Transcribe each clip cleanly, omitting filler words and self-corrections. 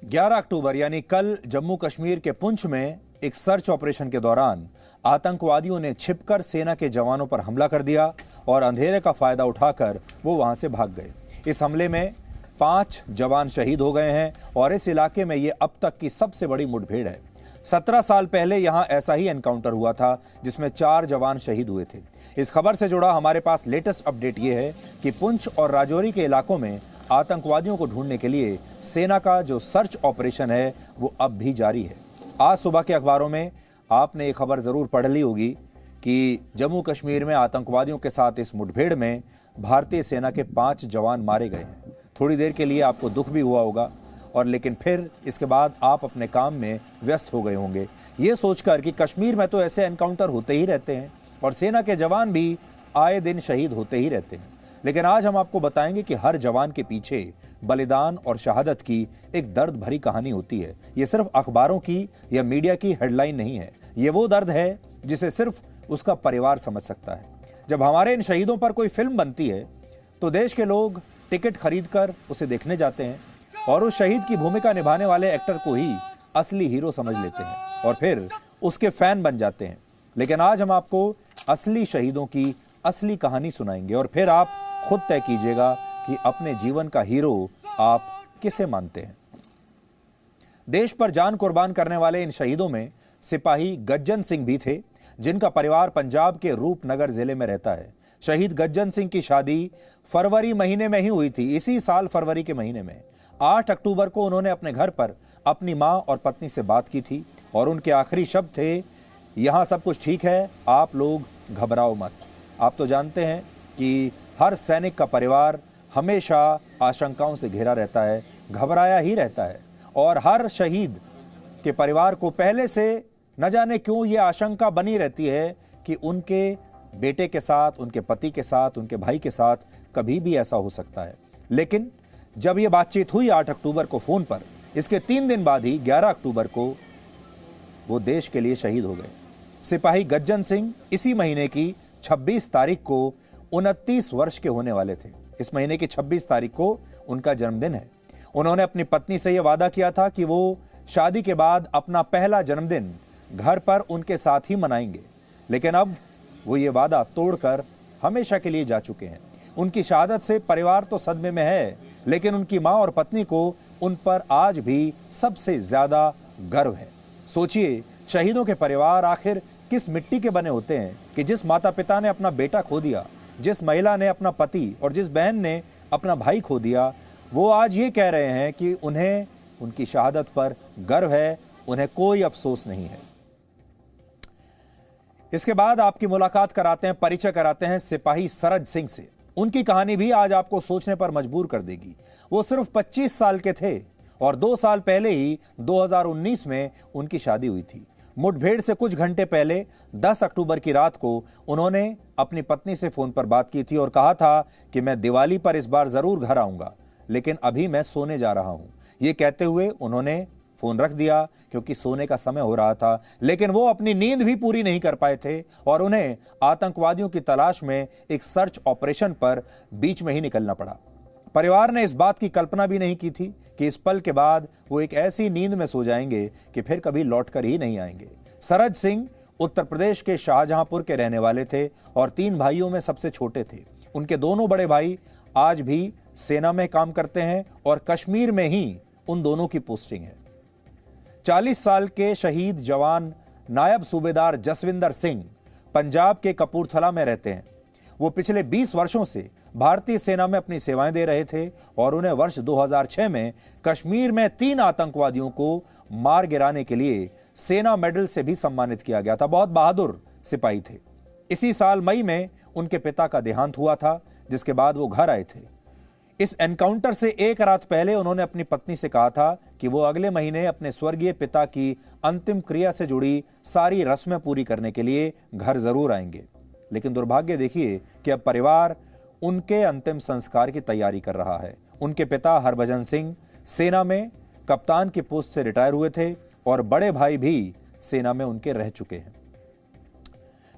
11 अक्टूबर यानी कल जम्मू कश्मीर के पुंछ में एक सर्च ऑपरेशन के दौरान आतंकवादियों ने छिपकर सेना के जवानों पर हमला कर दिया और अंधेरे का फायदा उठाकर वो वहां से भाग गए। इस हमले में 5 जवान शहीद हो गए हैं और इस इलाके में ये अब तक की सबसे बड़ी मुठभेड़ है। 17 साल पहले यहां ऐसा ही एनकाउंटर हुआ था जिसमें 4 जवान शहीद हुए थे। इस खबर से जुड़ा हमारे पास लेटेस्ट अपडेट ये है कि पुंछ और राजौरी के इलाकों में आतंकवादियों को ढूंढने के लिए सेना का जो सर्च ऑपरेशन है वो अब भी जारी है। आज सुबह के अखबारों में आपने ये खबर जरूर पढ़ ली होगी कि जम्मू कश्मीर में आतंकवादियों के साथ इस मुठभेड़ में भारतीय सेना के 5 जवान मारे गए हैं। थोड़ी देर के लिए आपको दुख भी हुआ होगा और लेकिन फिर इसके बाद आप अपने काम में व्यस्त हो गए होंगे ये सोचकर कि कश्मीर में तो ऐसे एनकाउंटर होते ही रहते हैं और सेना के जवान भी आए दिन शहीद होते ही रहते हैं। लेकिन आज हम आपको बताएंगे कि हर जवान के पीछे बलिदान और शहादत की एक दर्द भरी कहानी होती है। ये सिर्फ अखबारों की या मीडिया की हेडलाइन नहीं है, ये वो दर्द है जिसे सिर्फ उसका परिवार समझ सकता है। जब हमारे इन शहीदों पर कोई फिल्म बनती है तो देश के लोग टिकट खरीदकर उसे देखने जाते हैं और उस शहीद की भूमिका निभाने वाले एक्टर को ही असली हीरो समझ लेते हैं और फिर उसके फैन बन जाते हैं। लेकिन आज हम आपको असली शहीदों की असली कहानी सुनाएंगे और फिर आप खुद तय कीजिएगा कि अपने जीवन का हीरो आप किसे मानते हैं। देश पर जान कुर्बान करने वाले इन शहीदों में सिपाही गज्जन सिंह भी थे, जिनका परिवार पंजाब के रूपनगर जिले में रहता है। शहीद गज्जन सिंह की शादी फरवरी महीने में ही हुई थी। इसी साल फरवरी के महीने में 8 अक्टूबर को उन्होंने अपने घर पर अपनी मां और पत्नी से बात की थी और उनके आखिरी शब्द थे, यहां सब कुछ ठीक है, आप लोग घबराओ मत। आप तो जानते हैं कि हर सैनिक का परिवार हमेशा आशंकाओं से घिरा रहता है, घबराया ही रहता है और हर शहीद के परिवार को पहले से न जाने क्यों ये आशंका बनी रहती है कि उनके बेटे के साथ, उनके पति के साथ, उनके भाई के साथ कभी भी ऐसा हो सकता है। लेकिन जब ये बातचीत हुई 8 अक्टूबर को फोन पर, इसके 3 दिन बाद ही 11 अक्टूबर को वो देश के लिए शहीद हो गए। सिपाही गज्जन सिंह इसी महीने की 26 तारीख को 29 वर्ष के होने वाले थे। इस महीने की 26 तारीख को उनका जन्मदिन है। उन्होंने अपनी पत्नी से यह वादा किया था कि वो शादी के बाद अपना पहला जन्मदिन घर पर उनके साथ ही मनाएंगे, लेकिन अब वो ये वादा तोड़कर हमेशा के लिए जा चुके हैं। उनकी शहादत से परिवार तो सदमे में है, लेकिन उनकी मां और पत्नी को उन पर आज भी सबसे ज्यादा गर्व है। सोचिए, शहीदों के परिवार आखिर किस मिट्टी के बने होते हैं कि जिस माता पिता ने अपना बेटा खो दिया, जिस महिला ने अपना पति और जिस बहन ने अपना भाई खो दिया, वो आज ये कह रहे हैं कि उन्हें उनकी शहादत पर गर्व है, उन्हें कोई अफसोस नहीं है। इसके बाद आपकी मुलाकात कराते हैं, परिचय कराते हैं सिपाही सरज सिंह से। उनकी कहानी भी आज आपको सोचने पर मजबूर कर देगी। वो सिर्फ 25 साल के थे और 2 साल पहले ही 2019 में उनकी शादी हुई थी। मुठभेड़ से कुछ घंटे पहले 10 अक्टूबर की रात को उन्होंने अपनी पत्नी से फोन पर बात की थी और कहा था कि मैं दिवाली पर इस बार जरूर घर आऊंगा, लेकिन अभी मैं सोने जा रहा हूं। ये कहते हुए उन्होंने फोन रख दिया क्योंकि सोने का समय हो रहा था, लेकिन वो अपनी नींद भी पूरी नहीं कर पाए थे और उन्हें आतंकवादियों की तलाश में एक सर्च ऑपरेशन पर बीच में ही निकलना पड़ा। परिवार ने इस बात की कल्पना भी नहीं की थी कि इस पल के बाद वो एक ऐसी नींद में सो जाएंगे कि फिर कभी लौटकर ही नहीं आएंगे। सरज सिंह उत्तर प्रदेश के शाहजहांपुर के रहने वाले थे और 3 भाइयों में सबसे छोटे थे। उनके दोनों बड़े भाई आज भी सेना में काम करते हैं और कश्मीर में ही उन दोनों की पोस्टिंग है। 40 साल के शहीद जवान नायब सूबेदार जसविंदर सिंह पंजाब के कपूरथला में रहते हैं। वो पिछले 20 वर्षों से भारतीय सेना में अपनी सेवाएं दे रहे थे और उन्हें वर्ष 2006 में कश्मीर में 3 आतंकवादियों को मार गिराने के लिए सेना मेडल से भी सम्मानित किया गया था। बहुत बहादुर सिपाही थे। इसी साल मई में उनके पिता का देहांत हुआ था, जिसके बाद वो घर आए थे। इस एनकाउंटर से एक रात पहले उन्होंने अपनी पत्नी से कहा था कि वो अगले महीने अपने स्वर्गीय पिता की अंतिम क्रिया से जुड़ी सारी रस्में पूरी करने के लिए घर जरूर आएंगे। लेकिन दुर्भाग्य देखिए कि अब परिवार उनके अंतिम संस्कार की तैयारी कर रहा है। उनके पिता हरभजन सिंह सेना में कप्तान की पोस्ट से रिटायर हुए थे और बड़े भाई भी सेना में उनके रह चुके हैं।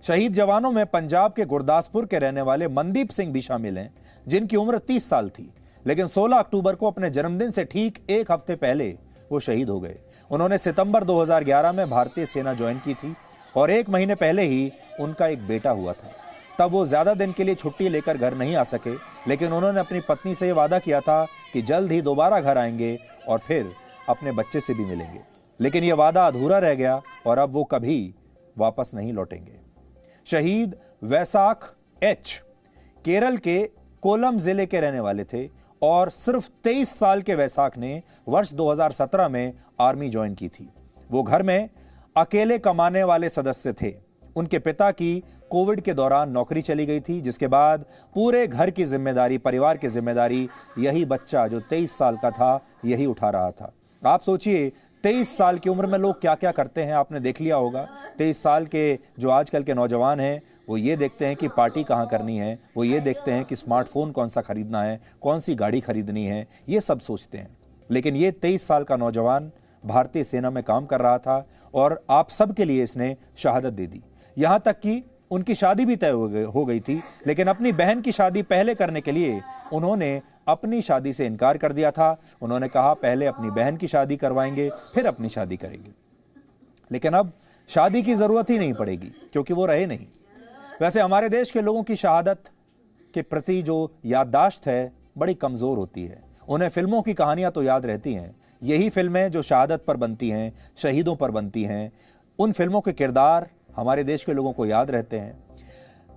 शहीद जवानों में पंजाब के गुरदासपुर के रहने वाले मनदीप सिंह भी शामिल हैं, जिनकी उम्र 30 साल थी। लेकिन 16 अक्टूबर को अपने जन्मदिन से ठीक एक हफ्ते पहले वो शहीद हो गए। उन्होंने सितंबर 2011 में भारतीय सेना ज्वाइन की थी और 1 महीने पहले ही उनका एक बेटा हुआ था। तब वो ज्यादा दिन के लिए छुट्टी लेकर घर नहीं आ सके, लेकिन उन्होंने अपनी पत्नी से ये वादा किया था कि जल्द ही दोबारा घर आएंगे और फिर अपने बच्चे से भी मिलेंगे। लेकिन ये वादा अधूरा रह गया और अब वो कभी वापस नहीं लौटेंगे। शहीद वैसाख एच केरल के कोलम जिले के रहने वाले थे और सिर्फ 23 साल के वैसाख ने वर्ष 2017 में आर्मी ज्वाइन की थी। वो घर में अकेले कमाने वाले सदस्य थे। उनके पिता की कोविड के दौरान नौकरी चली गई थी, जिसके बाद पूरे घर की जिम्मेदारी, परिवार की जिम्मेदारी यही बच्चा जो 23 साल का था यही उठा रहा था। आप सोचिए 23 साल की उम्र में लोग क्या क्या करते हैं, आपने देख लिया होगा। 23 साल के जो आजकल के नौजवान हैं वो ये देखते हैं कि पार्टी कहाँ करनी है, वो ये देखते हैं कि स्मार्टफोन कौन सा खरीदना है, कौन सी गाड़ी खरीदनी है, ये सब सोचते हैं। लेकिन ये 23 साल का नौजवान भारतीय सेना में काम कर रहा था और आप सब के लिए इसने शहादत दे दी। यहाँ तक कि उनकी शादी भी तय हो गई थी, लेकिन अपनी बहन की शादी पहले करने के लिए उन्होंने अपनी शादी से इनकार कर दिया था। उन्होंने कहा पहले अपनी बहन की शादी करवाएंगे फिर अपनी शादी करेंगे। लेकिन अब शादी की जरूरत ही नहीं पड़ेगी क्योंकि वो रहे नहीं। वैसे हमारे देश के लोगों की शहादत के प्रति जो याददाश्त है बड़ी कमजोर होती है। उन्हें फिल्मों की कहानियां तो याद रहती हैं। यही फिल्में जो शहादत पर बनती हैं, शहीदों पर बनती हैं, उन फिल्मों के किरदार हमारे देश के लोगों को याद रहते हैं।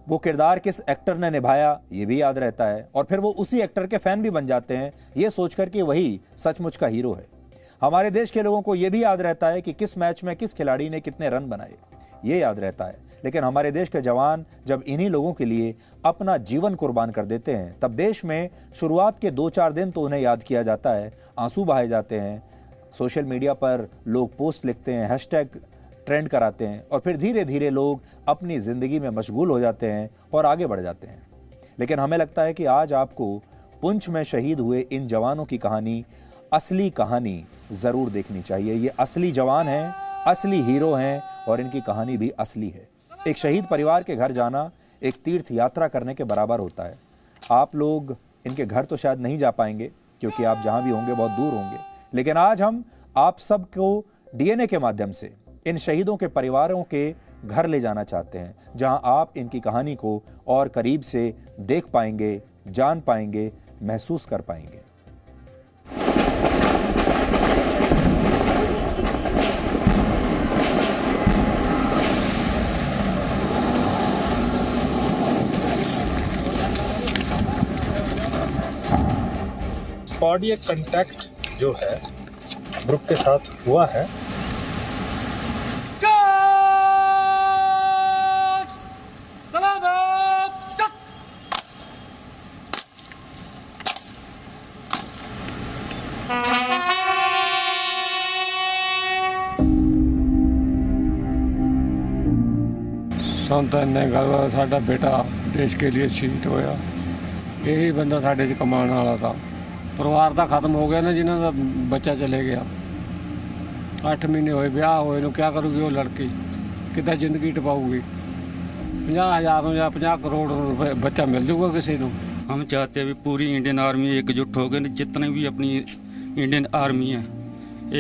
वो किरदार किस एक्टर ने निभाया ये भी याद रहता है और फिर वो उसी एक्टर के फैन भी बन जाते हैं, ये सोचकर कि वही सचमुच का हीरो है। हमारे देश के लोगों को ये भी याद रहता है कि किस मैच में किस खिलाड़ी ने कितने रन बनाए, ये याद रहता है। लेकिन हमारे देश के जवान जब इन्हीं लोगों के लिए अपना जीवन कुर्बान कर देते हैं तब देश में शुरुआत के 2-4 दिन तो उन्हें याद किया जाता है, आंसू बहाए जाते हैं, सोशल मीडिया पर लोग पोस्ट लिखते हैं, हैशटैग ट्रेंड कराते हैं और फिर धीरे धीरे लोग अपनी ज़िंदगी में मशगूल हो जाते हैं और आगे बढ़ जाते हैं। लेकिन हमें लगता है कि आज आपको पुंछ में शहीद हुए इन जवानों की कहानी, असली कहानी ज़रूर देखनी चाहिए। ये असली जवान हैं, असली हीरो हैं और इनकी कहानी भी असली है। एक शहीद परिवार के घर जाना एक तीर्थ यात्रा करने के बराबर होता है। आप लोग इनके घर तो शायद नहीं जा पाएंगे क्योंकि आप जहाँ भी होंगे बहुत दूर होंगे, लेकिन आज हम आप सबको DNA के माध्यम से इन शहीदों के परिवारों के घर ले जाना चाहते हैं, जहां आप इनकी कहानी को और करीब से देख पाएंगे, जान पाएंगे, महसूस कर पाएंगे। ऑडियो कांटेक्ट जो है ग्रुप के साथ हुआ है। साडा बेटा देश के लिए शहीद होया, यही बंदा साडे च कमाने वाला था। परिवार का खत्म हो गया ना, जिन्हों का बच्चा चले गया। 8 महीने हुए ब्याह होए नु, क्या करूगी वो लड़की, कितना जिंदगी टपाऊगी। 50,000 या 50 करोड़ रुपए बच्चा मिल जाऊगा किसी को। हम चाहते हैं भी पूरी इंडियन आर्मी एकजुट हो गए, जितने भी अपनी इंडियन आर्मी है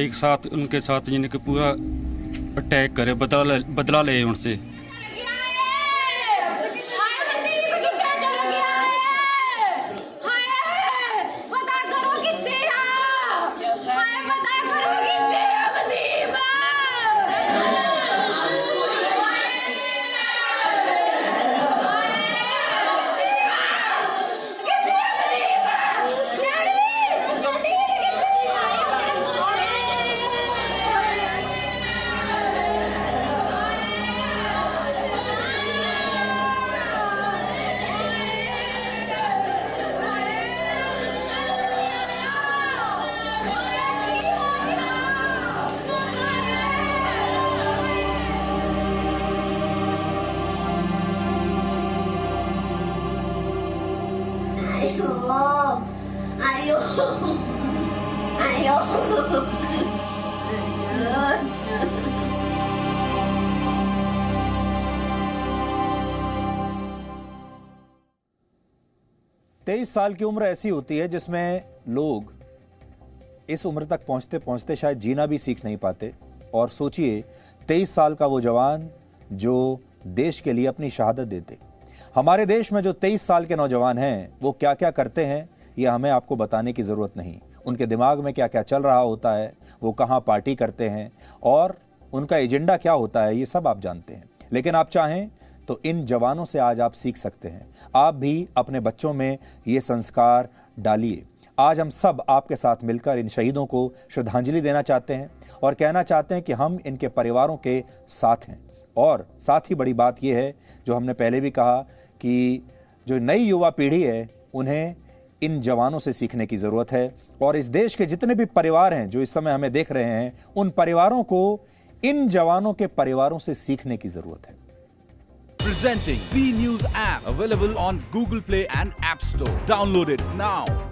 एक साथ, उनके साथ जिनके पूरा अटैक करे, बदला ले उनसे। Ayo. 23 साल की उम्र ऐसी होती है जिसमें लोग इस उम्र तक पहुंचते पहुंचते शायद जीना भी सीख नहीं पाते। और सोचिए 23 साल का वो जवान जो देश के लिए अपनी शहादत देते। हमारे देश में जो 23 साल के नौजवान हैं वो क्या क्या करते हैं ये हमें आपको बताने की ज़रूरत नहीं। उनके दिमाग में क्या क्या चल रहा होता है, वो कहाँ पार्टी करते हैं और उनका एजेंडा क्या होता है, ये सब आप जानते हैं। लेकिन आप चाहें तो इन जवानों से आज आप सीख सकते हैं। आप भी अपने बच्चों में ये संस्कार डालिए। आज हम सब आपके साथ मिलकर इन शहीदों को श्रद्धांजलि देना चाहते हैं और कहना चाहते हैं कि हम इनके परिवारों के साथ हैं। और साथ ही बड़ी बात यह है, जो हमने पहले भी कहा, कि जो नई युवा पीढ़ी है उन्हें इन जवानों से सीखने की ज़रूरत है। और इस देश के जितने भी परिवार हैं जो इस समय हमें देख रहे हैं, उन परिवारों को इन जवानों के परिवारों से सीखने की ज़रूरत है। Presenting B News app, available on Google Play and App Store. Download it now.